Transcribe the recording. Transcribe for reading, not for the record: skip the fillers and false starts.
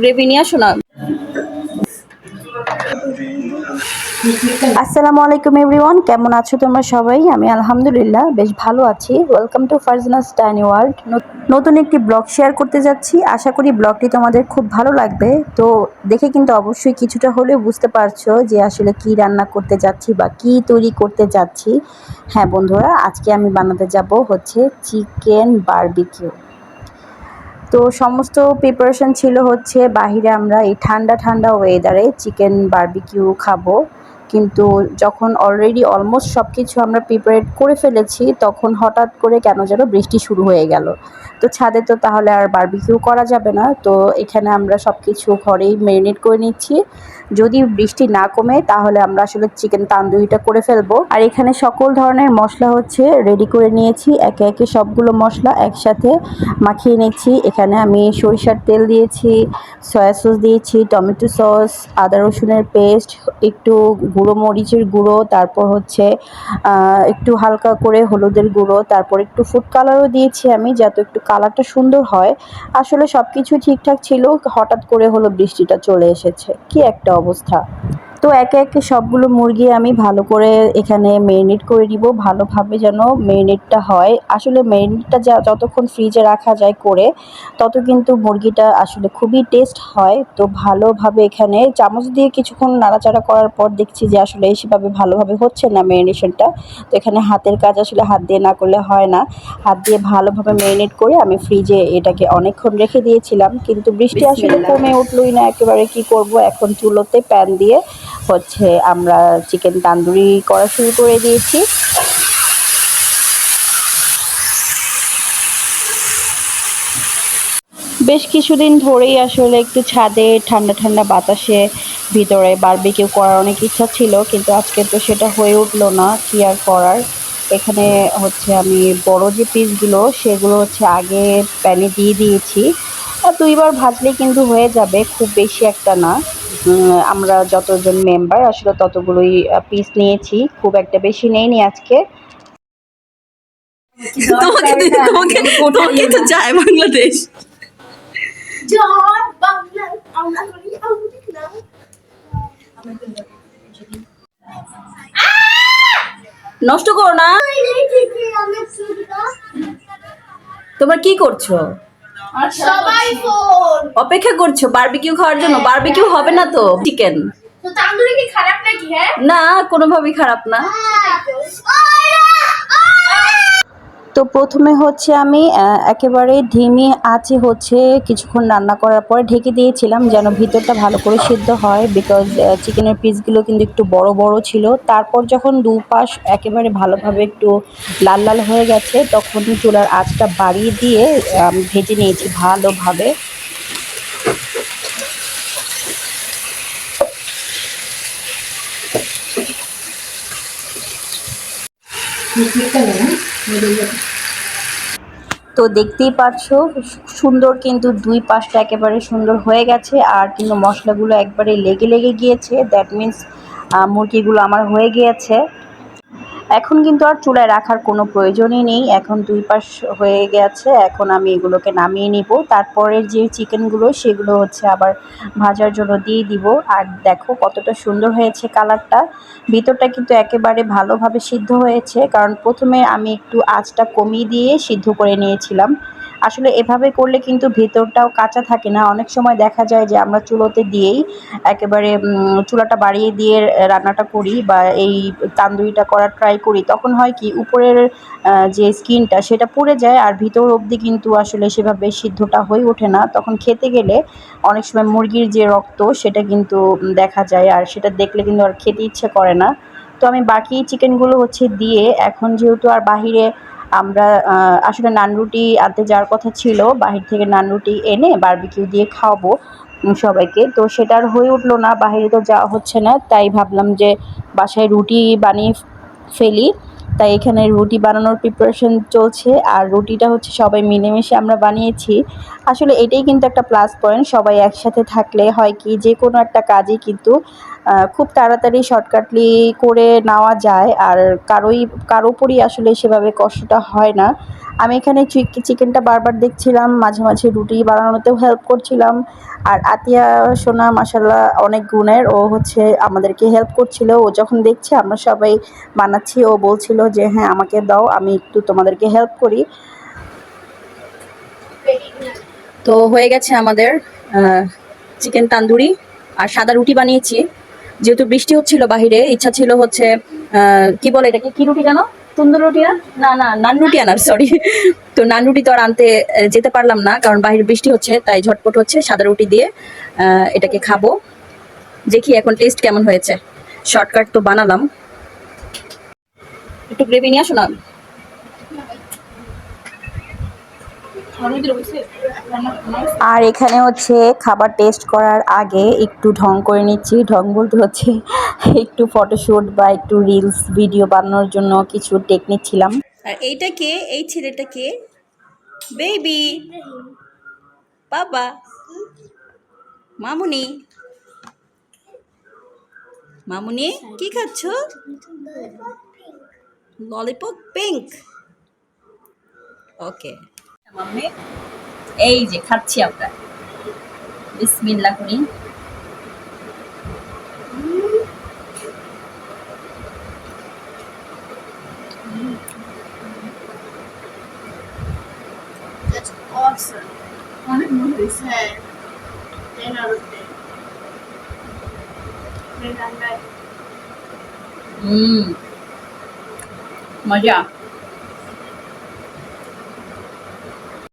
Gravy নিয়ে আসো না। আসসালামু আলাইকুম এভরিওয়ান, কেমন আছো তোমরা সবাই? আমি আলহামদুলিল্লাহ বেশ ভালো আছি। Welcome to Farzana's tiny world. নতুন একটি ব্লগ শেয়ার করতে যাচ্ছি। আশা করি ব্লগটি তোমাদের খুব ভালো লাগবে। তো দেখে কিন্তু অবশ্যই কিছুটা হলেও বুঝতে পারছো যে আসলে কি রান্না করতে যাচ্ছি বা কি তৈরি করতে যাচ্ছি। হ্যাঁ বন্ধুরা, আজকে আমি বানাতে যাব হচ্ছে চিকেন বারবিকিউ। তো সমস্ত প্রিপারেশন ছিল হচ্ছে বাহিরে আমরা এই ঠান্ডা ঠান্ডা ওয়েদারে চিকেন বারবিকিউ খাবো, কিন্তু যখন অলরেডি অলমোস্ট সব কিছু আমরা প্রিপারেট করে ফেলেছি তখন হঠাৎ করে কেন যেন বৃষ্টি শুরু হয়ে গেল। তো ছাদে তো তাহলে আর বারবিকিউ করা যাবে না, তো এখানে আমরা সব কিছু ঘরেই ম্যারিনেট করে নিচ্ছি। যদি বৃষ্টি না কমে তাহলে আমরা আসলে চিকেন তান্দুরিটা করে ফেলবো। আর এখানে সকল ধরনের মশলা হচ্ছে রেডি করে নিয়েছি, একে একে সবগুলো মশলা একসাথে মাখিয়ে নিচ্ছি। এখানে আমি সরিষার তেল দিয়েছি, সয়া সস দিয়েছি, টমেটো সস, আদা রসুনের পেস্ট, একটু গুঁড়ো মরিচের গুঁড়ো, তারপর হচ্ছে একটু হালকা করে হলুদের গুঁড়ো, তারপর একটু ফুড কালারও দিয়েছি আমি, যাতে একটু কালারটা সুন্দর হয়। আসলে সব কিছু ঠিকঠাক ছিল, হঠাৎ করে হলো বৃষ্টিটা চলে এসেছে। কি একটা অবস্থা! তো একে একে সবগুলো মুরগি আমি ভালো করে এখানে ম্যারিনেট করে দিব, ভালোভাবে যেন ম্যারিনেটটা হয়। আসলে ম্যারিনেটটা যতক্ষণ ফ্রিজে রাখা যায় করে, তত কিন্তু মুরগিটা আসলে খুবই টেস্ট হয়। তো ভালোভাবে এখানে চামচ দিয়ে কিছুক্ষণ নাড়াচাড়া করার পর দেখছি যে আসলে সেভাবে ভালোভাবে হচ্ছে না ম্যারিনেশনটা। তো এখানে হাতের কাজ আসলে হাত দিয়ে না করলে হয় না। হাত দিয়ে ভালোভাবে ম্যারিনেট করে আমি ফ্রিজে এটাকে অনেকক্ষণ রেখে দিয়েছিলাম, কিন্তু বৃষ্টি আসলে কমে উঠলই না একেবারে। কি করব, এখন চুলোতে প্যান দিয়ে হচ্ছে আমরা চিকেন তান্দুরি করা শুরু করে দিয়েছি। বেশ কিছুদিন ধরেই আসলে একটু ছাদে ঠান্ডা ঠান্ডা বাতাসে ভিতরে বারবিকিউ করার অনেক ইচ্ছা ছিল, কিন্তু আজকে তো সেটা হয়ে উঠলো না। কি আর করার। এখানে হচ্ছে আমি বড় যে পিসগুলো সেগুলো হচ্ছে আগে প্যানে দিয়ে দিয়েছি। আর দুইবার ভাজলে কিন্তু হয়ে যাবে, খুব বেশি একটা না। আমরা যতজন মেম্বার আসলে ততগুলোই পিস নিয়েছি, খুব একটা বেশি নেইনি আজকে। তোমাকে তোমাকে তোমাকে তো যায় বাংলাদেশ। নষ্ট করো না। তোমরা কি করছো? অপেক্ষা করছো বারবিকিউ খাওয়ার জন্য? বারবিকিউ হবে না তো চিকেন। তান্দুরি কি খারাপ নাকি? হ্যাঁ না, কোনোভাবেই খারাপ না। তো প্রথমে হচ্ছে আমি একেবারে ধিমি আঁচে হচ্ছে কিছুক্ষণ রান্না করার পর ঢেকে দিয়েছিলাম, যেন ভিতরটা ভালো করে সিদ্ধ হয়, বিকজ চিকেনের পিসগুলো কিন্তু একটু বড় বড় ছিল। তারপর যখন দুপাশ একেবারে ভালোভাবে একটু লাল লাল হয়ে গেছে তখন চুলার আঁচটা বাড়িয়ে দিয়ে ভেজে নিয়েছি ভালোভাবে। তো দেখতেই পাচ্ছো সুন্দর কিন্তু দুই পাশটা একেবারে সুন্দর হয়ে গেছে, আর কিন্তু মশলাগুলো একবারে লেগে লেগে গিয়েছে। দ্যাট মিন্স মুরগিগুলো আমার হয়ে গিয়েছে। এখন কিন্তু আর চুলায় রাখার কোনো প্রয়োজনই নেই, এখন দুই পাশ হয়ে গেছে। এখন আমি এগুলোকে নামিয়ে নিব, তারপরের যে চিকেনগুলো সেগুলো হচ্ছে আবার ভাজার জন্য দিয়ে দিব। আর দেখো কতটা সুন্দর হয়েছে কালারটা, ভিতরটা কিন্তু একেবারে ভালোভাবে সিদ্ধ হয়েছে, কারণ প্রথমে আমি একটু আঁচটা কমিয়ে দিয়ে সিদ্ধ করে নিয়েছিলাম। আসলে এভাবে করলে কিন্তু ভেতরটাও কাঁচা থাকে না। অনেক সময় দেখা যায় যে আমরা চুলোতে দিয়েই একেবারে চুলাটা বাড়িয়ে দিয়ে রান্নাটা করি বা এই তান্দুরিটা করার ট্রাই করি, তখন হয় কি উপরের যে স্কিনটা সেটা পুড়ে যায়, আর ভিতর অবধি কিন্তু আসলে সেভাবে সিদ্ধটা হয়ে ওঠে না। তখন খেতে গেলে অনেক সময় মুরগির যে রক্ত সেটা কিন্তু দেখা যায়, আর সেটা দেখলে কিন্তু আর খেতে ইচ্ছে করে না। তো আমি বাকি চিকেনগুলো হচ্ছে দিয়ে, এখন যেহেতু আর বাহিরে আমরা আসলে নান রুটি আনতে যাওয়ার কথা ছিল, বাহির থেকে নান রুটি এনে বারবিকিউ দিয়ে খাওয়াবো সবাইকে, তো সেটা আর হয়ে উঠলো না, বাহিরে তো যাওয়া হচ্ছে না। তাই ভাবলাম যে বাসায় রুটি বানিয়ে ফেলি। তাই এখানে রুটি বানানোর প্রিপারেশন চলছে, আর রুটিটা হচ্ছে সবাই মিলেমিশে আমরা বানিয়েছি। আসলে এটাই কিন্তু একটা প্লাস পয়েন্ট, সবাই একসাথে থাকলে হয় কি যে কোনো একটা কাজই কিন্তু খুব তাড়াতাড়ি শর্টকাটলি করে নেওয়া যায়, আর কারো উপরই আসলে সেভাবে কষ্টটা হয় না। আমি এখানে চিকেনটা বারবার দেখছিলাম, মাঝে মাঝে রুটি বানানোতেও হেল্প করছিলাম। আর আতিয়া সোনা মাশাল্লাহ অনেক গুণের, ও হচ্ছে আমাদেরকে হেল্প করছিল। ও যখন দেখছে আমরা সবাই বানাচ্ছি, ও বলছিল যে হ্যাঁ আমাকে দাও, আমি একটু তোমাদেরকে হেল্প করি। তো হয়ে গেছে আমাদের চিকেন তান্দুরি আর সাদা রুটি বানিয়েছি। যেহেতু বৃষ্টি হচ্ছিল বাহিরে, ইচ্ছা ছিল হচ্ছে কি বলে এটাকে, কি রুটি জানো, তন্দুর রুটি না, না না নান রুটি আনার, সরি। তো নান রুটি তো আর আনতে যেতে পারলাম না, কারণ বাহিরে বৃষ্টি হচ্ছে, তাই ঝটপট হচ্ছে সাদা রুটি দিয়ে এটাকে খাবো। দেখি এখন টেস্ট কেমন হয়েছে। শর্টকাট তো বানালাম। একটু গ্রেভি নিয়ে আসো না। আর এখানে হচ্ছে খাবার টেস্ট করার আগে একটু ঢং করে নিচ্ছি। ঢং বলতে হচ্ছে একটু ফটোশ্যুট বা একটু রিলস ভিডিও বানানোর জন্য কিছু টেকনিক ছিলাম। আর এইটা কে, এই ছেলেটা কে? বেবি বাবা, মামুনি, মামুনি কি খাচ্ছ? Lollipop pink. ওকে মাম্মি, এই যে খাচ্ছি আমরা, বিসমিল্লাহ করি। That's awesome. অনেক মনে হয়েছে। হ্যাঁ, 10 out of 10. মজা।